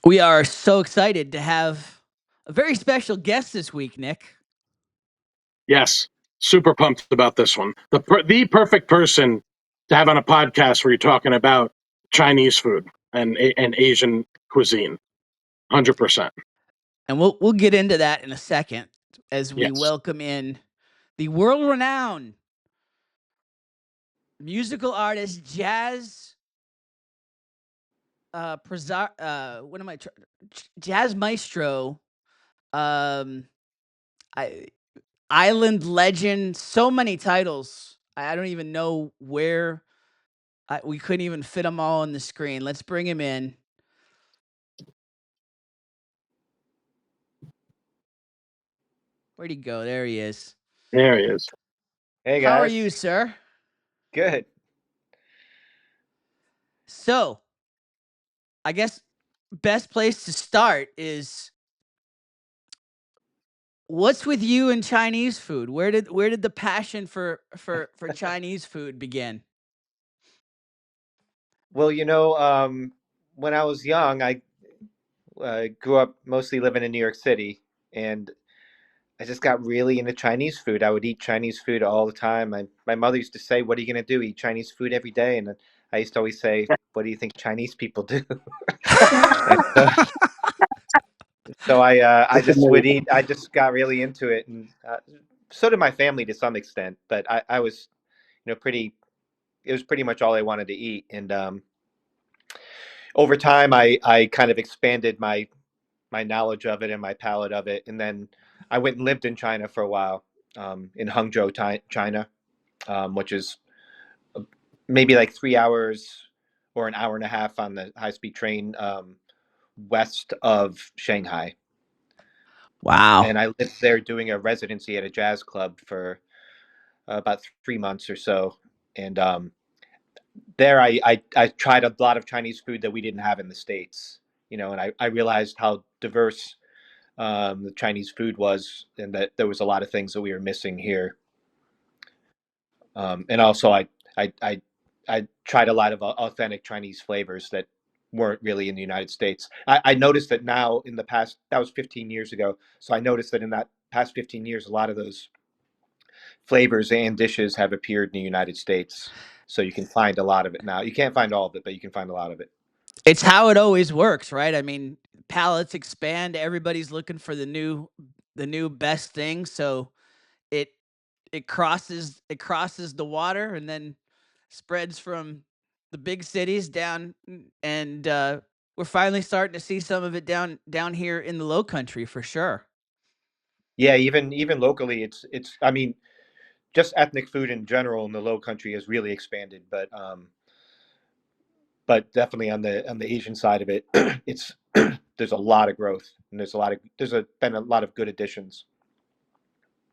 We are so excited to have a very special guest this week, Nick. Yes, super pumped about this one. The perfect person to have on a podcast where you're talking about Chinese food and Asian cuisine. 100%. And we'll get into that in a second as we Yes. welcome in the world-renowned musical artist, jazz jazz maestro, um island legend, so many titles. I don't even know where we couldn't even fit them all on the screen. Let's bring him in. Where'd he go? There he is. There he is. Hey guys. How are you, sir? Good. So, I guess best place to start is what's with you and Chinese food? Where did the passion for Chinese food begin? Well, when I was young, I grew up mostly living in New York City, and I just got really into Chinese food. I would eat Chinese food all the time. My mother used to say, "What are you going to do? Eat Chinese food every day?" And I used to always say, "What do you think Chinese people do?" So I just would eat. I just got really into it, and so did my family to some extent. But I was, pretty. It was pretty much all I wanted to eat, and over time, I kind of expanded my knowledge of it and my palate of it, and then I went and lived in China for a while, in Hangzhou, China, which is maybe like 3 hours or an hour and a half on the high-speed train, west of Shanghai. Wow. And I lived there doing a residency at a jazz club for about 3 months or so, and there I tried a lot of Chinese food that we didn't have in the States, and I realized how diverse the Chinese food was, and that there was a lot of things that we were missing here. And also, I tried a lot of authentic Chinese flavors that weren't really in the United States. I noticed that now in the past, that was 15 years ago. So I noticed that in that past 15 years, a lot of those flavors and dishes have appeared in the United States. So you can find a lot of it now. You can't find all of it, but you can find a lot of it. It's how it always works, right? I mean, palates expand, everybody's looking for the new best thing, so it it crosses the water and then spreads from the big cities down, and we're finally starting to see some of it down here in the low country for sure. Yeah, even locally, it's. I mean, just ethnic food in general in the Low Country has really expanded, but definitely on the Asian side of it, it's there's a lot of growth, and been a lot of good additions.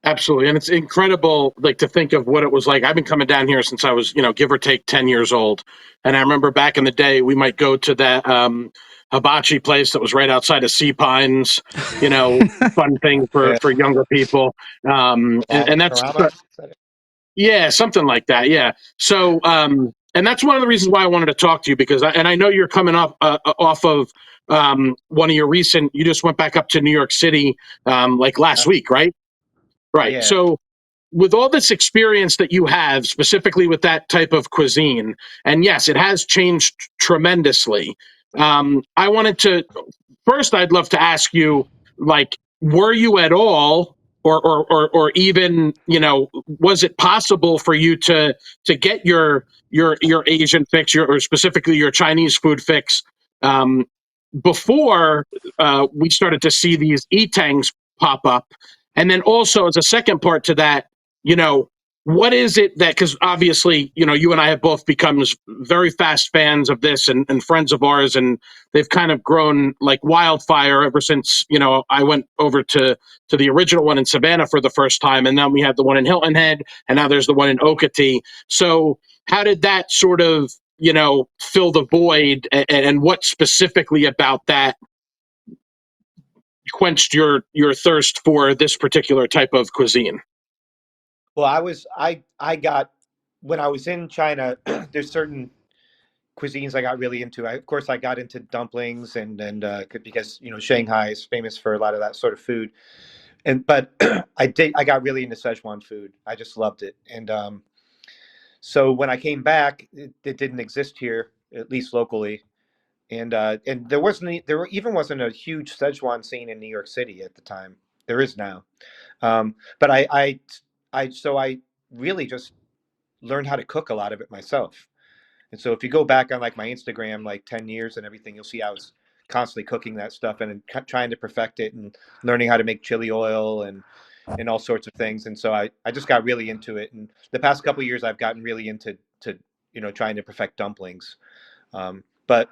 Absolutely. And it's incredible, like, to think of what it was like. I've been coming down here since I was, give or take 10 years old. And I remember back in the day, we might go to that hibachi place that was right outside of Sea Pines, fun thing Yeah. for younger people. And that's, Karama? yeah, something like that. Yeah. So, and that's one of the reasons why I wanted to talk to you, because I know you're coming up off of one of your you just went back up to New York City like last week, right? Right. Yeah. So, with all this experience that you have, specifically with that type of cuisine, and yes, it has changed tremendously. I wanted to first, I'd love to ask you, like, were you at all, or even, was it possible for you to get your Asian fix, or specifically your Chinese food fix, um, before we started to see these e-tangs pop up? And then also, as a second part to that, you know, what is it that, because obviously, you and I have both become very fast fans of this, and friends of ours, and they've kind of grown like wildfire ever since, I went over to the original one in Savannah for the first time. And then we had the one in Hilton Head, and now there's the one in Okatee. So how did that sort of, fill the void, and what specifically about that quenched your thirst for this particular type of cuisine? Well, I got when I was in China. There's certain cuisines I got really into. Of course, I got into dumplings because Shanghai is famous for a lot of that sort of food. But I got really into Szechuan food. I just loved it. And so when I came back, it didn't exist here, at least locally. And there even wasn't a huge Szechuan scene in New York City at the time. There is now. But I really just learned how to cook a lot of it myself. And so if you go back on like my Instagram, like 10 years and everything, you'll see I was constantly cooking that stuff and trying to perfect it and learning how to make chili oil and all sorts of things. And so I just got really into it. And the past couple of years, I've gotten really into trying to perfect dumplings. But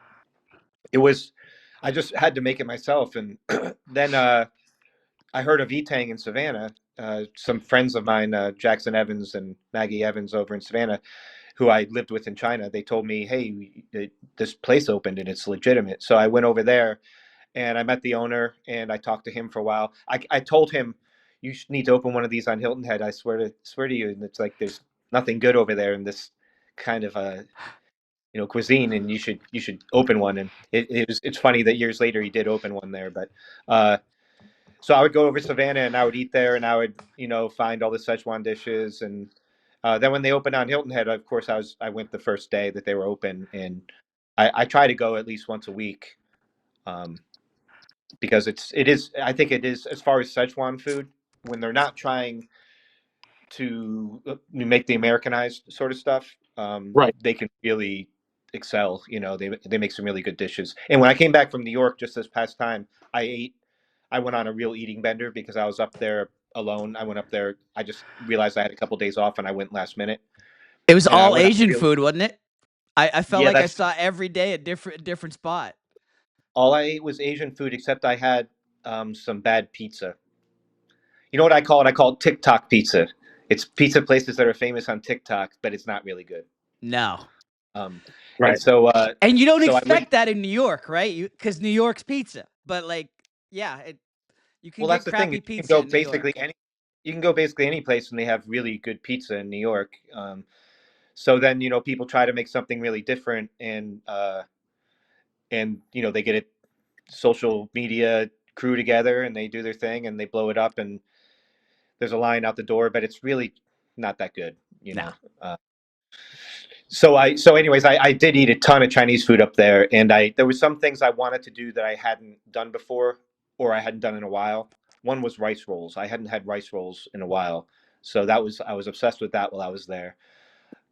I just had to make it myself. And then I heard of Etang in Savannah. Some friends of mine, Jackson Evans and Maggie Evans over in Savannah, who I lived with in China, they told me, "Hey, this place opened and it's legitimate." So I went over there and I met the owner and I talked to him for a while. I told him, "You need to open one of these on Hilton Head. I swear to you." And it's like there's nothing good over there in this kind of cuisine, and you should open one. And it's funny that years later he did open one there, but. So I would go over to Savannah and I would eat there and I would, find all the Szechuan dishes. And then when they opened on Hilton Head, of course, I went the first day that they were open, and I try to go at least once a week, because I think it is, as far as Szechuan food, when they're not trying to make the Americanized sort of stuff, Right. they can really excel. They make some really good dishes. And when I came back from New York just this past time, I went on a real eating bender because I was up there alone. I went up there. I just realized I had a couple days off, and I went last minute. It was And I all went on Asian real. food, wasn't it? I felt Yeah, like I that's saw every day a different spot. all I ate was Asian food, except I had some bad pizza. You know what I call it? I call it TikTok pizza. It's pizza places that are famous on TikTok, but it's not really good. No. Um, and Right. so, And you don't so I went. expect that in New York, right? Because New York's pizza. But like, yeah, you can Well, that's get the thing. crappy You can pizza go in New basically York. any. You can go basically any place, and they have really good pizza in New York. So then people try to make something really different, and they get it social media crew together and they do their thing and they blow it up, and there's a line out the door, but it's really not that good. No. So anyways, I did eat a ton of Chinese food up there, and there was some things I wanted to do that I hadn't done before, or I hadn't done in a while. One was rice rolls. I hadn't had rice rolls in a while, so I was obsessed with that while I was there.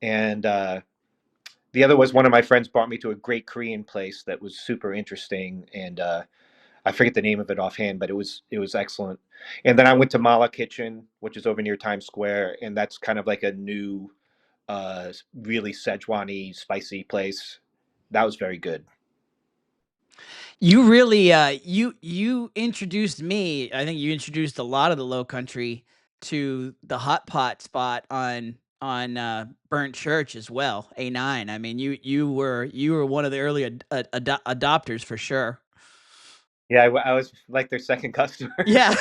And the other was one of my friends brought me to a great Korean place that was super interesting, and I forget the name of it offhand, but it was excellent. And then I went to Mala Kitchen, which is over near Times Square, and that's kind of like a new, really Szechuan-y, spicy place. That was very good. You really you introduced me. I think you introduced a lot of the low country to the hot pot spot on Burnt Church as well. A9. I mean, you were one of the early adopters for sure. Yeah, I was like their second customer. Yeah.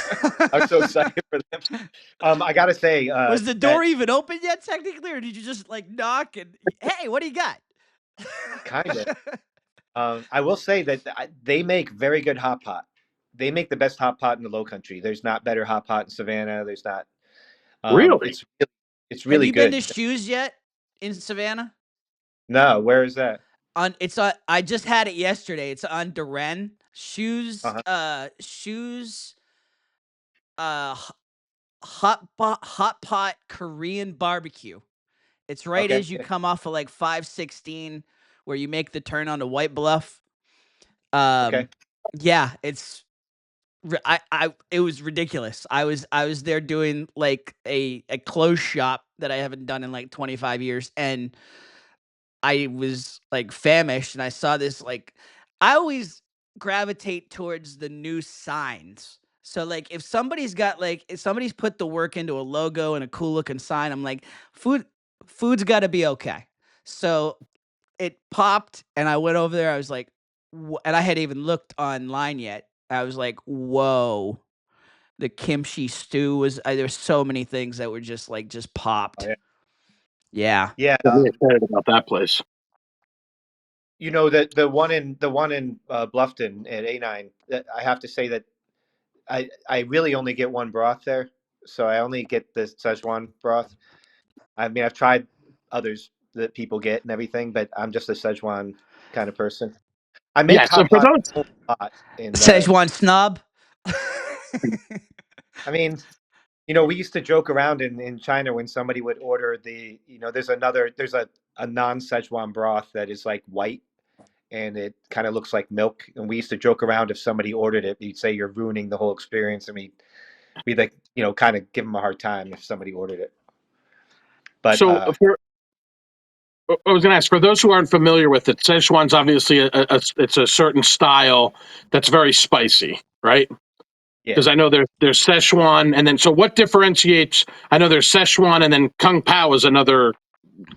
I was so excited for them. I gotta say Was the that door even open yet technically, or did you just like knock and hey, what do you got? kind of. I will say that they make very good hot pot. They make the best hot pot in the Low Country. There's not better hot pot in Savannah. There's not. Really? It's Have really you been to good. Shoes yet in Savannah? No, where is that? I just had it yesterday. It's on Duren. Shoes Uh-huh. Shoes hot pot Korean barbecue. It's right Okay. as you come off of like 516 where you make the turn onto White Bluff. Okay. Yeah, it was ridiculous. I was there doing like a clothes shop that I haven't done in like 25 years, and I was like famished, and I saw this like I always gravitate towards the new signs. So like if somebody's put the work into a logo and a cool looking sign, I'm like food's got to be okay. So it popped and I went over there. I was like and I hadn't even looked online yet. I was like, "Whoa." The kimchi stew was there were so many things that were just Oh, popped. yeah. Yeah. Yeah. I'm really excited about that place. You know, the one in Bluffton at A9. I have to say that I really only get one broth there, so I only get the Szechuan broth. I mean, I've tried others that people get and everything, but I'm just a Szechuan kind of person. I make Yes, and hot for pot those, a lot in the. Szechuan snob. I mean, we used to joke around in China when somebody would order there's a non Szechuan broth that is like white and it kind of looks like milk. And we used to joke around if somebody ordered it, we'd say you're ruining the whole experience, and we'd like kind of give them a hard time if somebody ordered it. But so for I was going to ask for those who aren't familiar with it, Szechuan's obviously it's a certain style that's very spicy, right? yeah, Because I know there's Szechuan, and then so what differentiates? I know there's Szechuan, and then Kung Pao is another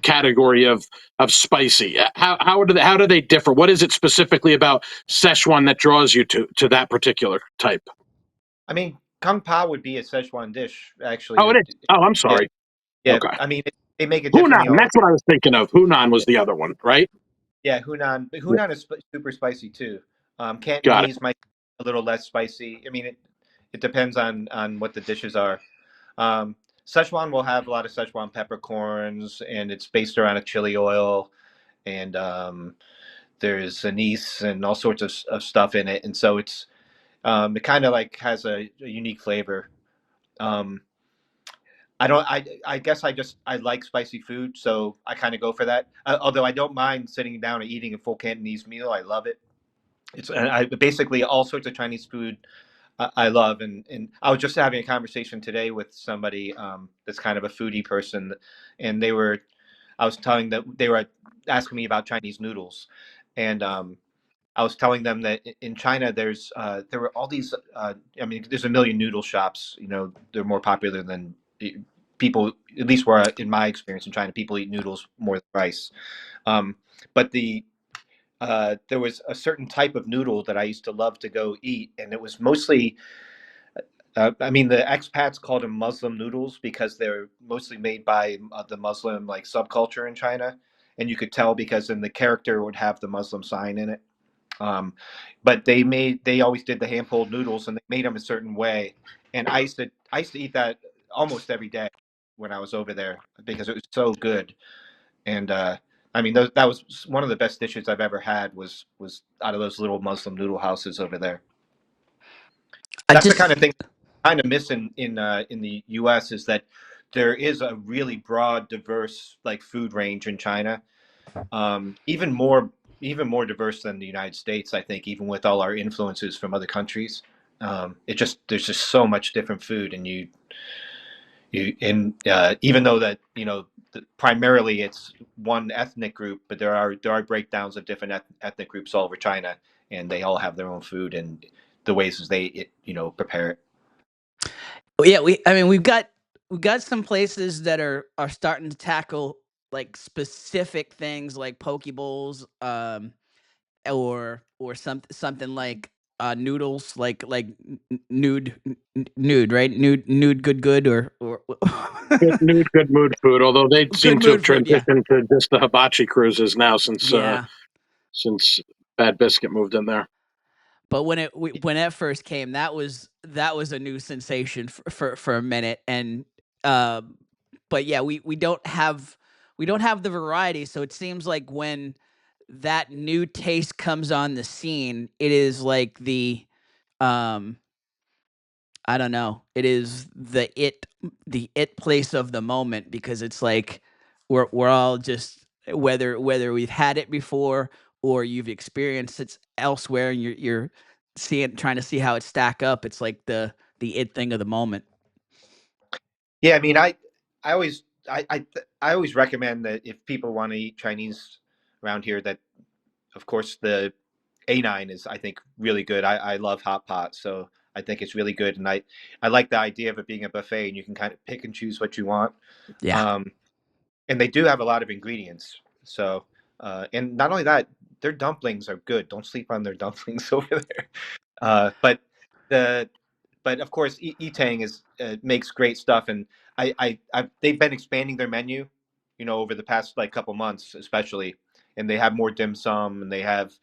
category of spicy. How do they differ? What is it specifically about Szechuan that draws you to that particular type? I mean, Kung Pao would be a Szechuan dish Oh, actually. it is. Oh, I'm Yeah, sorry. yeah. Okay, I mean, they make it differently Hunan. all That's what I was thinking of. Hunan was the other one, right? Yeah, Hunan. But Yeah, Hunan is super spicy too. got it. Cantonese might be a little less spicy. I mean, it depends on what the dishes are. Szechuan will have a lot of Szechuan peppercorns, and it's based around a chili oil, and there's anise and all sorts of stuff in it, and so it kind of like has a unique flavor. Um, I don't. I guess I like spicy food, so I kind of go for that. Although I don't mind sitting down and eating a full Cantonese meal, I love it. It's and I basically all sorts of Chinese food I love, and I was just having a conversation today with somebody that's kind of a foodie person, and I was telling them they were asking me about Chinese noodles, and I was telling them that in China there were all these. I mean, there's a million noodle shops. They're more popular than people. At least where in my experience in China, people eat noodles more than rice. Um, but there was a certain type of noodle that I used to love to go eat, and it was mostly. I mean, the expats called them Muslim noodles because they're mostly made by the Muslim like subculture in China, and you could tell because in the character would have the Muslim sign in it. Um, but they always did the hand pulled noodles, and they made them a certain way. And I used to eat that almost every day when I was over there because it was so good. And I mean, that was one of the best dishes I've ever had was out of those little Muslim noodle houses over there. I That's the kind just of thing I kind of miss in the U.S. is that there is a really broad, diverse like food range in China, even more diverse than the United States. I think even with all our influences from other countries, there's just so much different food, and even though that primarily it's one ethnic group, but there are breakdowns of different ethnic groups all over China, and they all have their own food and the ways as they prepare it. yeah, I mean we've got some places that are starting to tackle like specific things like poke bowls, or something like noodles, like nude, right? Nude good, or Good mood food. Although they seem good to have mood food. Yeah, transitioned to just the hibachi cruises now yeah. since Bad Biscuit moved in there. But when it first came, that was a new sensation for a minute, and um, but yeah, we don't have the variety. So it seems like when that new taste comes on the scene, it is like um, I don't know, it is the it place of the moment because it's like we're all just whether we've had it before or you've experienced it elsewhere and you're seeing trying to see how it stack up. It's like the it thing of the moment. Yeah, I mean, I always I always recommend that if people want to eat Chinese around here, that of course the A9 is I think really good. I love hot pot, so I think it's really good, and I like the idea of it being a buffet and you can kind of pick and choose what you want. Yeah. Um, and they do have a lot of ingredients. So and not only that, their dumplings are good. Don't sleep on their dumplings over there. But the but of course, Etang is makes great stuff, and they've been expanding their menu, over the past like couple months, especially, and they have more dim sum, and they have,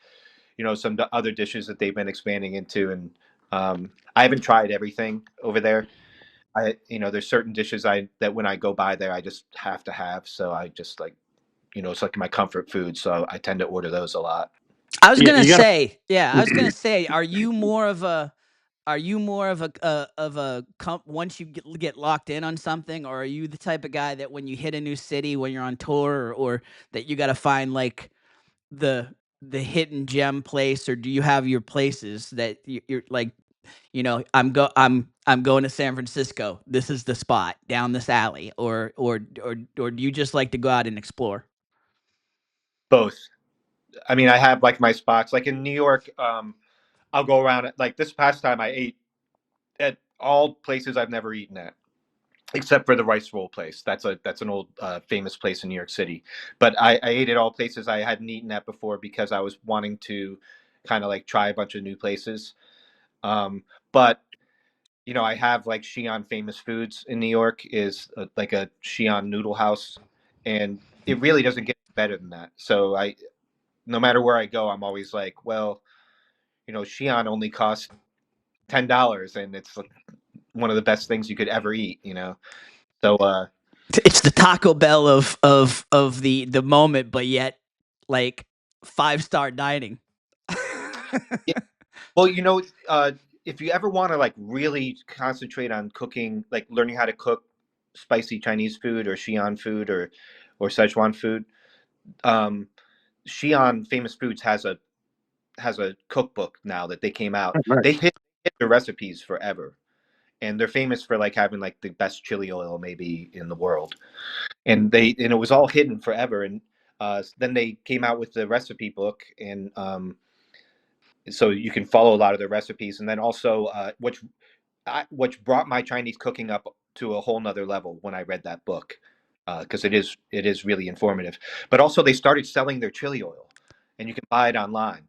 some other dishes that they've been expanding into. And I haven't tried everything over there. There's certain dishes that when I go by there, I just have to have. So I just like, it's like my comfort food. So I tend to order those a lot. I was Yeah, gonna you got say, yeah, I was gonna say, are you more of once you get locked in on something, or are you the type of guy that when you hit a new city when you're on tour, or that you got to find like the hidden gem place, or do you have your places that you're like, I'm going to San Francisco. This is the spot down this alley, or do you just like to go out and explore? Both. I mean, I have like my spots. Like in New York, I'll go around. Like this past time, I ate at all places I've never eaten at, except for the rice roll place. That's an old famous place in New York City. But I ate at all places I hadn't eaten at before because I was wanting to kind of like try a bunch of new places. But I have like Xi'an famous foods in New York is like a Xi'an noodle house, and it really doesn't get better than that. So no matter where I go, I'm always like, well, Xi'an only costs $10, and it's like one of the best things you could ever eat. So It's the Taco Bell of the moment, but yet like 5-star dining. yeah, well, if you ever want to like really concentrate on cooking, like learning how to cook spicy Chinese food or Xi'an food or Szechuan food, um, Xi'an Famous Foods has a cookbook now that they came out. They hit the recipes forever, and they're famous for like having like the best chili oil maybe in the world. And it was all hidden forever. And then they came out with the recipe book, and so you can follow a lot of their recipes. And then also, which brought my Chinese cooking up to a whole nother level when I read that book, because it is really informative. But also, they started selling their chili oil, and you can buy it online.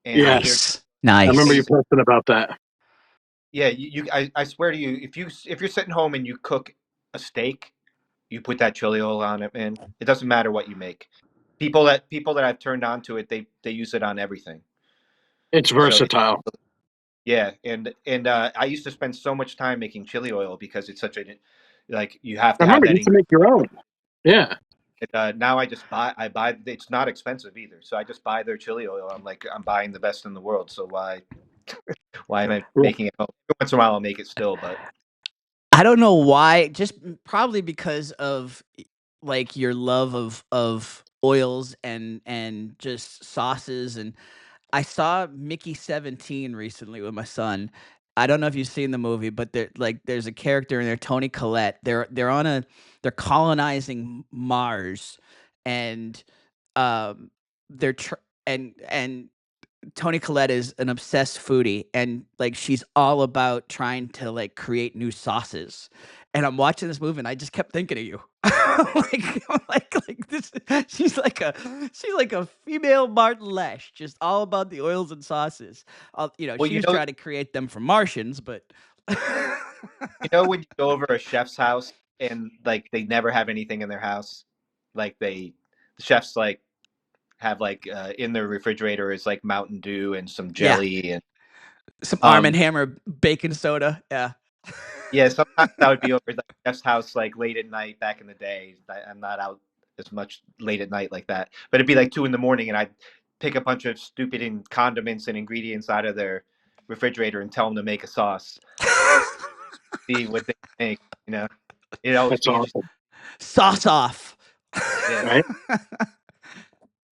And yeah. Nice, I remember you nice. posting about that. yeah, I swear to you, if you're sitting home and you cook a steak, you put that chili oil on it, man. It doesn't matter what you make. People that I've turned on to it, they use it on everything. It's So versatile. yeah, and I used to spend so much time making chili oil because it's such a like you have I to have remember you that used to make your own. Yeah. Now I buy it's not expensive either, so I just buy their chili oil. I'm like I'm buying the best in the world, so why am I Yeah. making it home? Every once in a while I'll make it still, but I don't know why, just probably because of like your love of oils and just sauces. And I saw Mickey 17 recently with my son. I don't know if you've seen the movie, but there's a character in there, Tony Collette. They're colonizing Mars, and um they're tr- and Toni Collette is an obsessed foodie, and like she's all about trying to like create new sauces. And I'm watching this movie and I just kept thinking of you. like this she's like a female Martin Lesch, just all about the oils and sauces. well, She was trying to create them for Martians, but when you go over a chef's house and like they never have anything in their house, like the chefs like have like in their refrigerator is like Mountain Dew and some yeah, jelly and some Arm& um Hammer baking soda. Yeah. yeah, sometimes I would be over at the chef's house like late at night back in the day. I'm not out as much late at night like that, but it'd be like 2 in the morning, and I'd pick a bunch of stupid condiments and ingredients out of their refrigerator and tell them to make a sauce. See what they make. It'd always That's be interesting. awesome. Sauce off. Yeah. Right.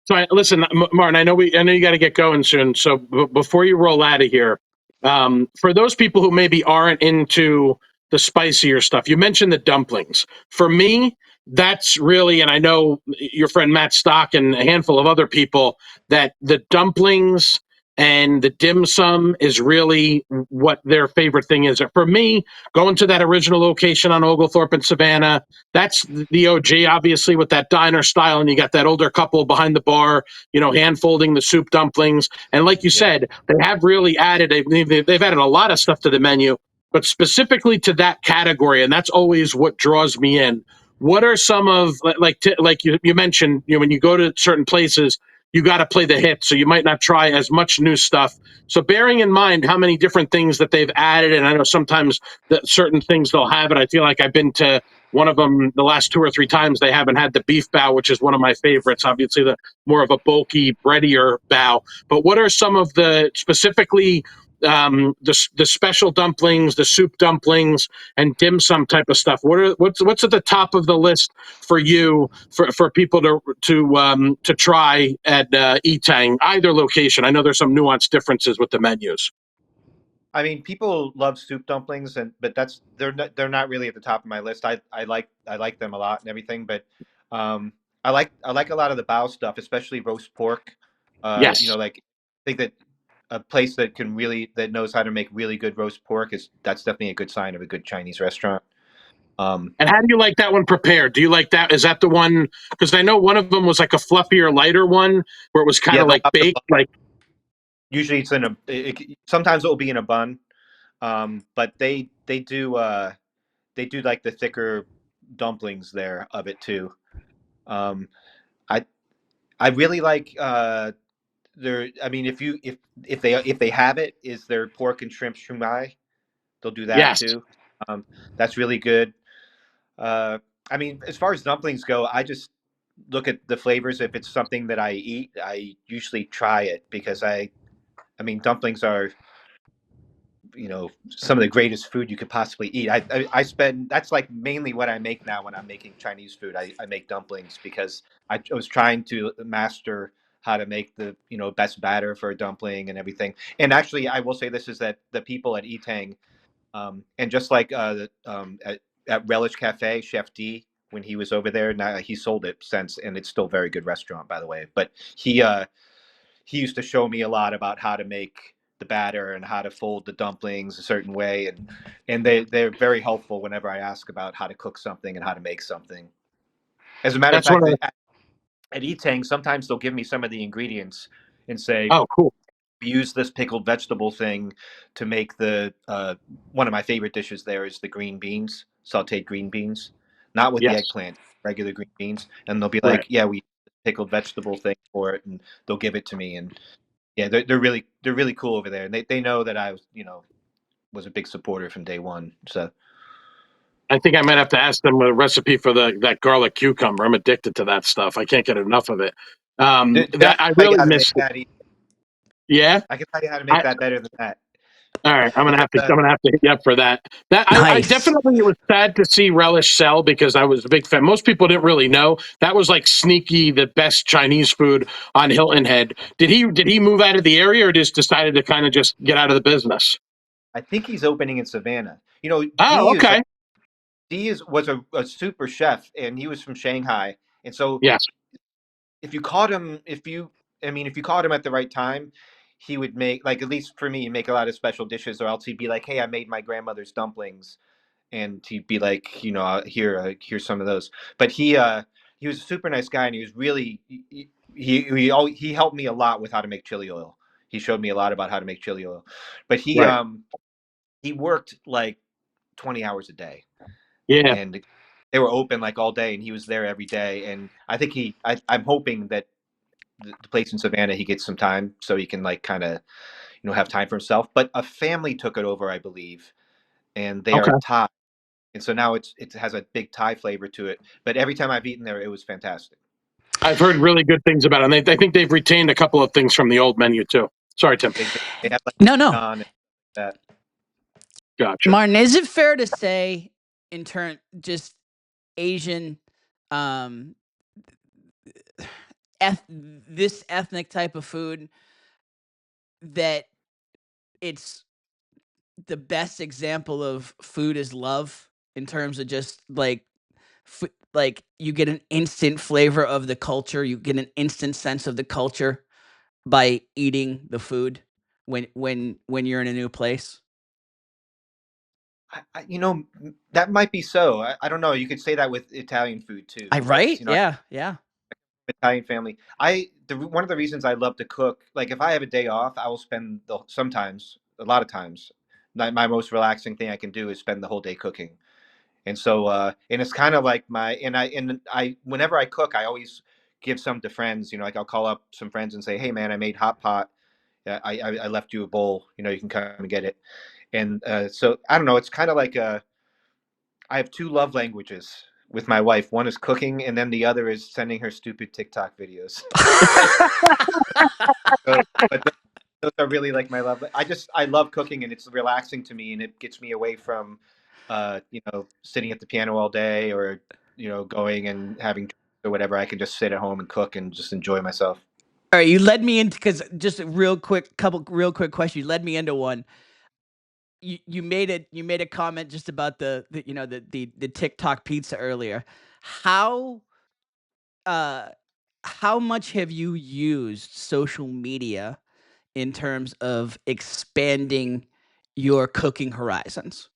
So listen, Martin, I know you got to get going soon. So before you roll out of here, for those people who maybe aren't into the spicier stuff, you mentioned the dumplings. For me, that's really, and I know your friend Matt Stock and a handful of other people, that the dumplings and the dim sum is really what their favorite thing is. For me, going to that original location on Oglethorpe and Savannah, that's the OG, obviously, with that diner style, and you got that older couple behind the bar, hand folding the soup dumplings. And like you Yeah. said, they have really added, they've added a lot of stuff to the menu, but specifically to that category, and that's always what draws me in. what are some of like you mentioned, when you go to certain places, you got to play the hits, so you might not try as much new stuff. So bearing in mind how many different things that they've added, and I know sometimes that certain things they'll have it. I feel like I've been to one of them the last 2 or 3 times. They haven't had the beef bao, which is one of my favorites. Obviously, the more of a bulky, breadier bao. But what are some of the specifically the special dumplings, the soup dumplings, and dim sum type of stuff? What's at the top of the list for you for people to try at Etang, either location? I know there's some nuanced differences with the menus. I mean, people love soup dumplings, and but they're not really at the top of my list. I like them a lot and everything, but um, I like a lot of the bao stuff, especially roast pork. You Yes. know, like I think that a place that knows how to make really good roast pork is that's definitely a good sign of a good Chinese restaurant. Um, And how do you like that one prepared? Do you like that? Is that the one? Because I know one of them was like a fluffier, lighter one where it was kind yeah, of they'll like have the baked. bun. Like, Usually it's in sometimes it will be in a bun, but they do like the thicker dumplings there of it too. Um, I I really like their. I mean, if they have it, is their pork and shrimp shumai. They'll do that yes, too. Um, that's really good. Uh, I mean, as far as dumplings go, I just look at the flavors. If it's something that I eat, I usually try it because I mean, dumplings are some of the greatest food you could possibly eat. I spend that's like mainly what I make now when I'm making Chinese food. I make dumplings because I was trying to master how to make the best batter for a dumpling and everything. And actually, I will say this is that the people at Etang, and just like at Relish Cafe, Chef D, when he was over there, now he sold it since, and it's still a very good restaurant, by the way. But he used to show me a lot about how to make the batter and how to fold the dumplings a certain way, and they're very helpful whenever I ask about how to cook something and how to make something. As a matter of that's one fact, of the. at Etang, sometimes they'll give me some of the ingredients and say, Oh, cool. use this pickled vegetable thing to make the one of my favorite dishes there is the green beans, sautéed green beans, not with the Yes, eggplant, regular green beans. And they'll be right. like, yeah, we pickled vegetable thing for it, and they'll give it to me. And yeah, they're really cool over there, and they know that I was a big supporter from day one. So I think I might have to ask them a recipe for that garlic cucumber. I'm addicted to that stuff. I can't get enough of it. I That I tell you really how to make miss. that. Yeah. I can tell you how to make I, that better than that. all right. I'm gonna Because have to. I'm gonna have to hit you up for that. I Nice. definitely, it was sad to see Relish sell because I was a big fan. Most people didn't really know that was like sneaky the best Chinese food on Hilton Head. Did he move out of the area or just decided to kind of just get out of the business? I think he's opening in Savannah. You know, Oh, okay. Was a super chef, and he was from Shanghai. And so, Yes. if you caught him, if you caught him at the right time, he would make, like, at least for me, he'd make a lot of special dishes. Or else he'd be like, "Hey, I made my grandmother's dumplings," and he'd be like, here's some of those. But he was a super nice guy, and he was really he helped me a lot with how to make chili oil. He showed me a lot about how to make chili oil, but Right. he worked like 20 hours a day, Yeah. and they were open like all day, and he was there every day. And I think I'm hoping that the place in Savannah, he gets some time so he can, like, kind of have time for himself. But a family took it over, I believe, and they are Okay. Thai, and so now it has a big Thai flavor to it. But every time I've eaten there, it was fantastic. I've heard really good things about it. And I think they've retained a couple of things from the old menu too. Sorry, Tim. They have like No, no. naan and that. Gotcha. Martin, is it fair to say, in turn, just Asian, um, this ethnic type of food, that it's the best example of food is love in terms of just like like you get an instant flavor of the culture, you get an instant sense of the culture by eating the food when you're in a new place. That might be so. I don't know. You could say that with Italian food too, I because right? Yeah, yeah. Italian family. One of the reasons I love to cook, like if I have a day off, I will spend sometimes, a lot of times, my most relaxing thing I can do is spend the whole day cooking. And so and it's kind of like I whenever I cook, I always give some to friends. You know, like I'll call up some friends and say, "Hey, man, I made hot pot. I left you a bowl. You know, you can come and get it." And so I don't know. It's kind of like I have two love languages with my wife. One is cooking, and then the other is sending her stupid TikTok videos. So, but those are really like my love. I love cooking, and it's relaxing to me, and it gets me away from, sitting at the piano all day, or going and having drinks or whatever. I can just sit at home and cook and just enjoy myself. All right, you led me into, because just a couple real quick questions. You led me into one. You made a comment just about the TikTok pizza earlier. How uh how much have you used social media in terms of expanding your cooking horizons?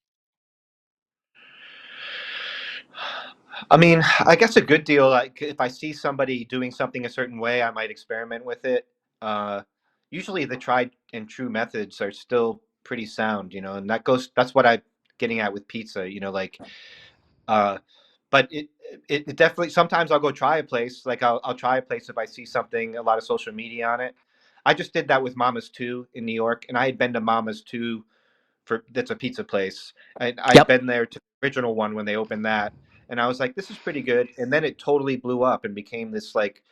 I mean, I guess a good deal. Like if I see somebody doing something a certain way, I might experiment with it. Uh, Usually, the tried and true methods are still pretty sound, and that's what I'm getting at with pizza. Uh, but it definitely sometimes I'll go try a place. Like I'll try a place if I see something a lot of social media on it. I just did that with Mama's Two in New York, and I had been to Mama's Two for that's a pizza place. I'd Yep. been there to the original one when they opened that, and I was like, this is pretty good. And then it totally blew up and became this like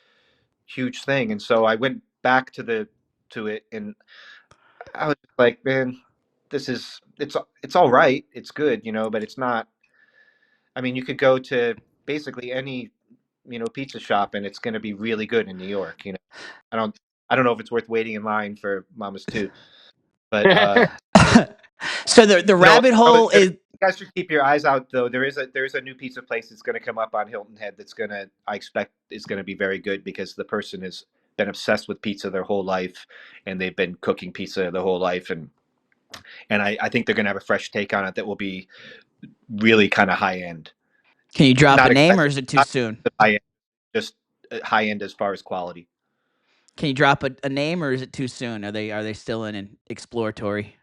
huge thing. And so I went back to it, and I was like, man, it's all right, it's good, but it's not. I mean, you could go to basically any pizza shop, and it's going to be really good in New York. I don't I don't know if it's worth waiting in line for Mama's too, but So the rabbit hole you is guys should keep your eyes out though. There is a new pizza place that's going to come up on Hilton Head I expect is going to be very good because the person has been obsessed with pizza their whole life, and they've been cooking pizza their whole life, and I think they're going to have a fresh take on it that will be really kind of high end. Can you drop a Not name, or expensive, is it too not soon? high end, just high end as far as quality. Can you drop a name, or is it too soon? Are they still in an exploratory?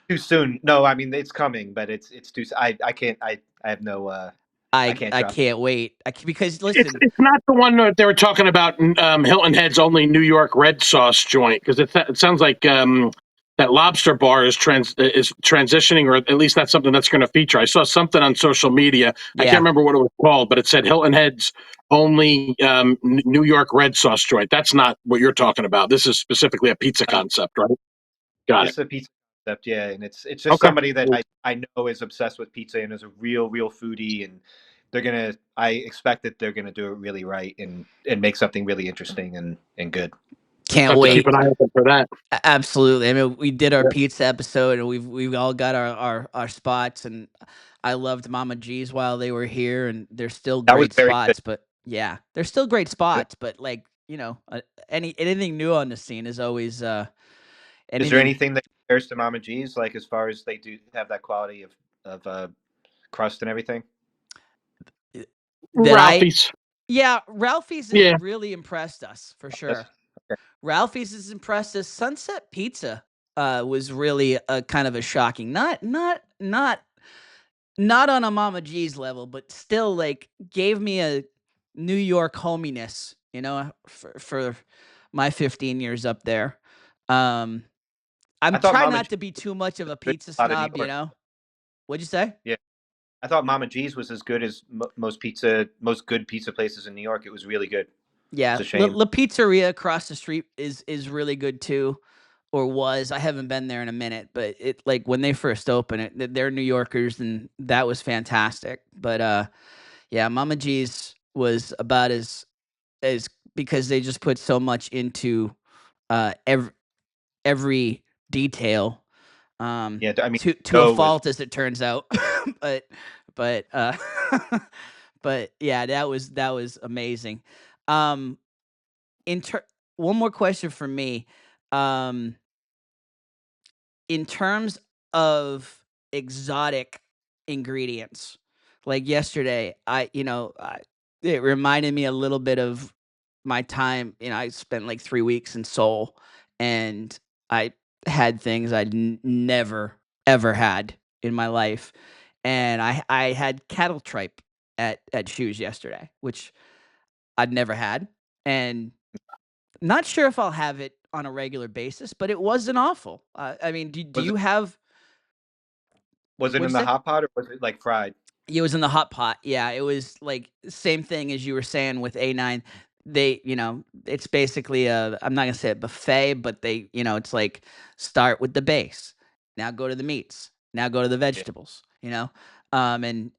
Too soon? No, I mean it's coming, but it's too. I can't. I have no. I can't I drop. can't wait. Because It's listen, it's not the one that they were talking about. Hilton Head's only New York red sauce joint, because it sounds like that Lobster Bar is transitioning, or at least that's something that's going to feature. I saw something on social media. I can't yeah, remember what it was called, but it said Hilton Head's only New York red sauce joint. That's not what you're talking about. This is specifically a pizza concept, right? Got it. It's a pizza concept, yeah, and it's just Okay. somebody that I know is obsessed with pizza and is a real foodie, and I expect that they're gonna do it really right and make something really interesting and good. can't Have to keep wait. an eye open for that. Absolutely. I mean, we did our Yeah. pizza episode, and we've all got our spots, and I loved Mama G's while they were here, and they're still That was great very good. spots. But yeah, they're still great spots. But like anything new on the scene is always Is there anything anything that compares to Mama G's, like as far as they do have that quality of crust and everything? that I Ralphie's. yeah, Ralphie's has Yeah. really impressed us for Yes. sure. Okay. Ralphie's has impressed us. Sunset Pizza was really a kind of a shocking, not on a Mama G's level, but still like gave me a New York hominess, for my 15 years up there. Um, I I'm thought trying Mama not G's to be too much of a was pizza good out of New snob, York. What'd you say? Yeah, I thought Mama G's was as good as most good pizza places in New York. It was really good. It's Yeah, a shame. La Pizzeria across the street is really good too, or was. I haven't been there in a minute, but it like when they first opened it, they're New Yorkers, and that was fantastic. But yeah, Mama G's was about as because they just put so much into every detail, Yeah, I mean, to a dough was fault, as it turns out. but but but yeah, that was amazing. Um, in ter- One more question for me. Um, in terms of exotic ingredients, like yesterday, it reminded me a little bit of my time. I spent like 3 weeks in Seoul, and I had things I'd never ever had in my life, and I had cattle tripe at Shoes yesterday, which I'd never had, and not sure if I'll have it on a regular basis, but it wasn't awful. I mean, do Was you it have was it what'd in you the say? hot pot or was it like fried? It was in the hot pot. Yeah, it was like same thing as you were saying with A9. They, it's basically I'm not gonna say a buffet, but it's like start with the base. Now go to the meats. Now go to the Yeah. vegetables.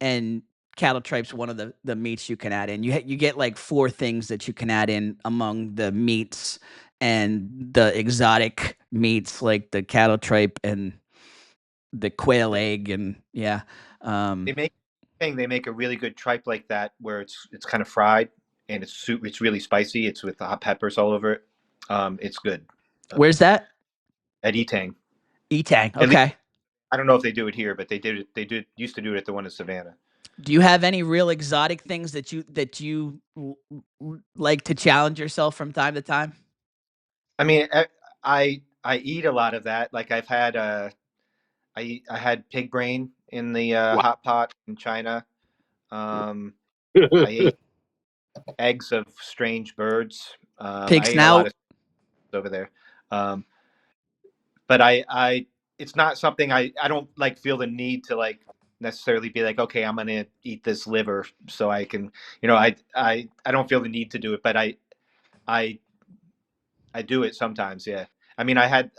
And cattle tripe's one of the meats you can add in. You get like four things that you can add in among the meats and the exotic meats like the cattle tripe and the quail Yeah. egg and yeah. They Um, make they make a really good tripe like that where it's kind of fried and it's really spicy. It's with hot peppers all over it. It's good. Uh, where's that? at Etang. E-Tang, At least okay. I don't know if they do it here, but they did it. They did used to do it at the one in Savannah. Do you have any real exotic things that you like to challenge yourself from time to time? I mean, I eat a lot of that. Like I had pig brain in the Wow. hot pot in China. Um, I ate eggs of strange birds. Pig I ate a lot snout? of over there. Um, but it's not something I don't like feel the need to like necessarily be like, okay, I'm gonna eat this liver so I can, I don't feel the need to do it, but I I do it sometimes. Yeah. I mean, I had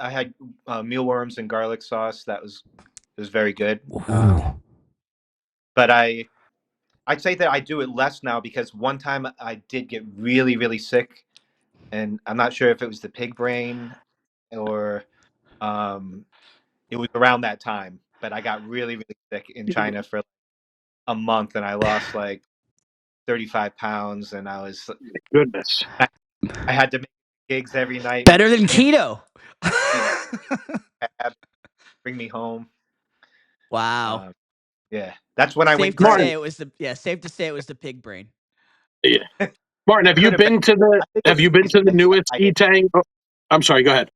mealworms and garlic sauce. It was very good. Ooh. But I'd say that I do it less now because one time I did get really, really sick, and I'm not sure if it was the pig brain or um, it was around that time. But I got really, really sick in China for a month, and I lost like 35 pounds, and Goodness. I, I had to make gigs every night. Better than keto. Me cab, bring me home. Wow. Um, yeah, that's when I went Safe to say Martin, crazy. it was the pig brain. yeah. Martin, It could have been. I think it have was you been these to the things newest I ate. Etang? Oh, I'm sorry, go ahead.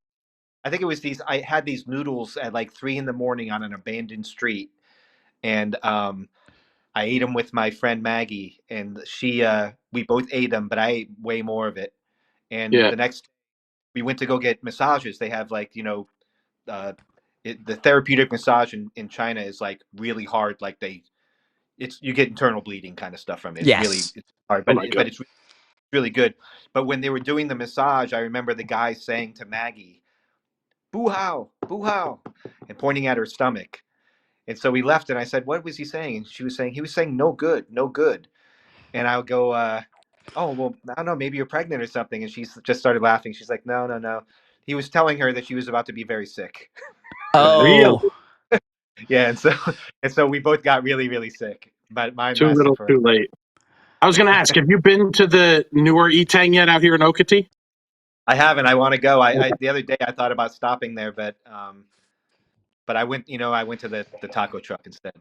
I think it was these. I had these noodles at like 3 in the morning on an abandoned street, and I ate them with my friend Maggie, and we both ate them, but I ate way more of it. And Yeah, the next, we went to go get massages. They have like uh, the therapeutic massage in China is like really hard. Like it's you get internal bleeding kind of stuff from it. Yes. It's hard, oh but my God. it's really good. But when they were doing the massage, I remember the guy saying to Maggie, "Boo how, boo how," and pointing at her stomach. And so we left, and I said, "What was he saying?" And he was saying, "No good, no good." And I would go, "Oh well, I don't know, maybe you're pregnant or something." And she just started laughing. She's like, "No, no, no." He was telling her that she was about to be very sick. Really? Oh, Yeah, and so we both got really, really sick. But mine Too lasted little, for. too late. I was going to ask, have you been to the newer Etang yet out here in Okatee? I haven't. I want to go. I Okay, the other day I thought about stopping there, but I went. I went to the taco truck instead.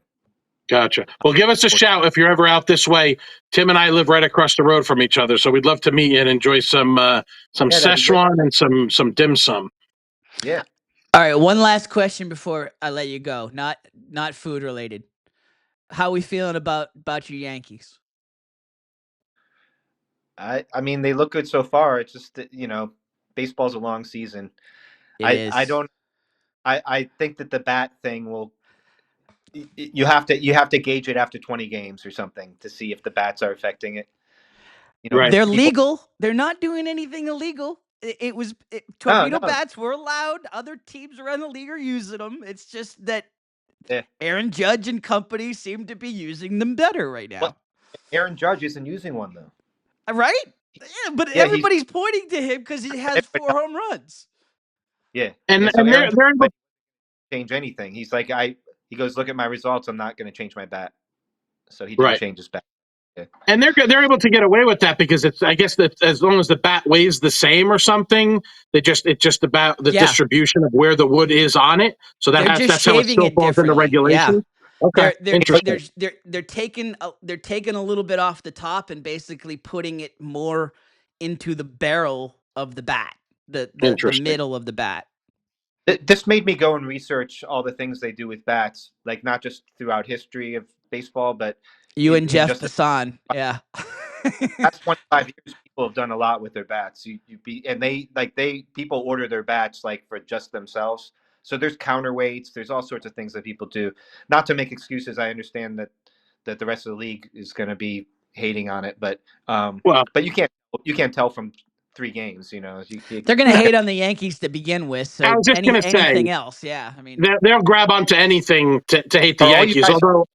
gotcha. Well, give us a shout if you're ever out this way. Tim and I live right across the road from each other, so we'd love to meet you and enjoy some Yeah, that'd be great. Szechuan and some dim sum. Yeah. all right. One last question before I let you go. Not food related. How we feeling about your Yankees? I mean, they look good so far. It's just that, baseball's a long season. It I is. don't. I think that the bat thing will. You have to gauge it after 20 games or something to see if the bats are affecting it. Right. They're People. legal. They're not doing anything illegal. No, Torpedo no. bats were allowed. Other teams around the league are using them. It's just that Yeah. Aaron Judge and company seem to be using them better right Well, now. Aaron Judge isn't using one though. Right? Yeah, but Yeah, he's. everybody's pointing to him because he has Everybody 4 home runs. Yeah, And and so and Aaron they're Judge they're able like change anything. He's like he goes, look at my results. I'm not going to change my bat. So he didn't right. change his bat. Yeah. And they're able to get away with that because it's I guess that as long as the bat weighs the same or something, it's just about the Yeah, distribution of where the wood is on it. So they're just that's how it shaving still it falls into differently. Yeah. regulation. Okay, interesting. They're taking a little bit off the top and basically putting it more into the barrel of the bat, the Interesting. middle of the bat. This made me go and research all the things they do with bats, like not just throughout history of baseball, but You and in Jeff just the Passan, yeah. past 25 years, people have done a lot with their bats. And they people order their bats like for just themselves. So there's counterweights, there's all sorts of things that people do. Not to make excuses, I understand that the rest of the league is going to be hating on it, Well, but you can't tell from 3 games. They're gonna hate on the Yankees to begin with, I so was just gonna say anything else, yeah. I mean, they'll grab onto anything to hate the Are all you Yankees. guys Although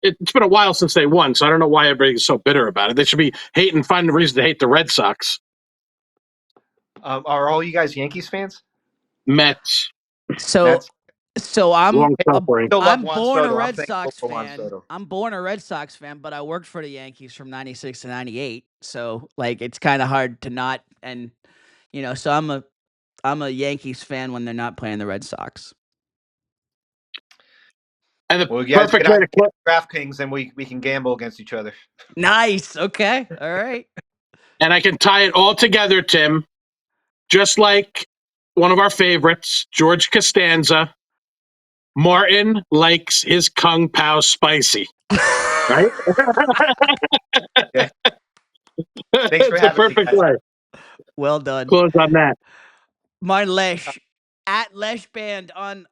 it's been a while since they won, so I don't know why everybody's so bitter about it. They should be finding a reason to hate the Red Sox. are all you guys Yankees fans? Mets, so Mets? I'm long suffering. Still love I'm Juan born a Soto. I'm Red thankful Sox for Juan fan. Soto. I'm born a Red Sox fan, but I worked for the Yankees from '96 to '98, so like it's kind of hard to not. And so I'm a Yankees fan when they're not playing the Red Sox. And the Well, you guys perfect get way out to close. DraftKings and we can gamble against each other. Nice. Okay. All right. And I can tie it all together, Tim, just like one of our favorites, George Costanza. Martin likes his Kung Pao spicy, right? Okay. Thanks for It's a having me, perfect guys. way. Well done. Close on that. Martin Lesch at Lesch Band on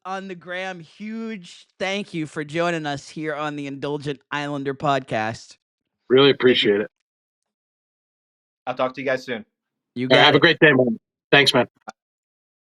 the gram. Huge thank you for joining us here on the Indulgent Islander Podcast. Really Thank you. appreciate it. I'll talk to you guys soon. You All right, got have a it. great day, man. Thanks, man.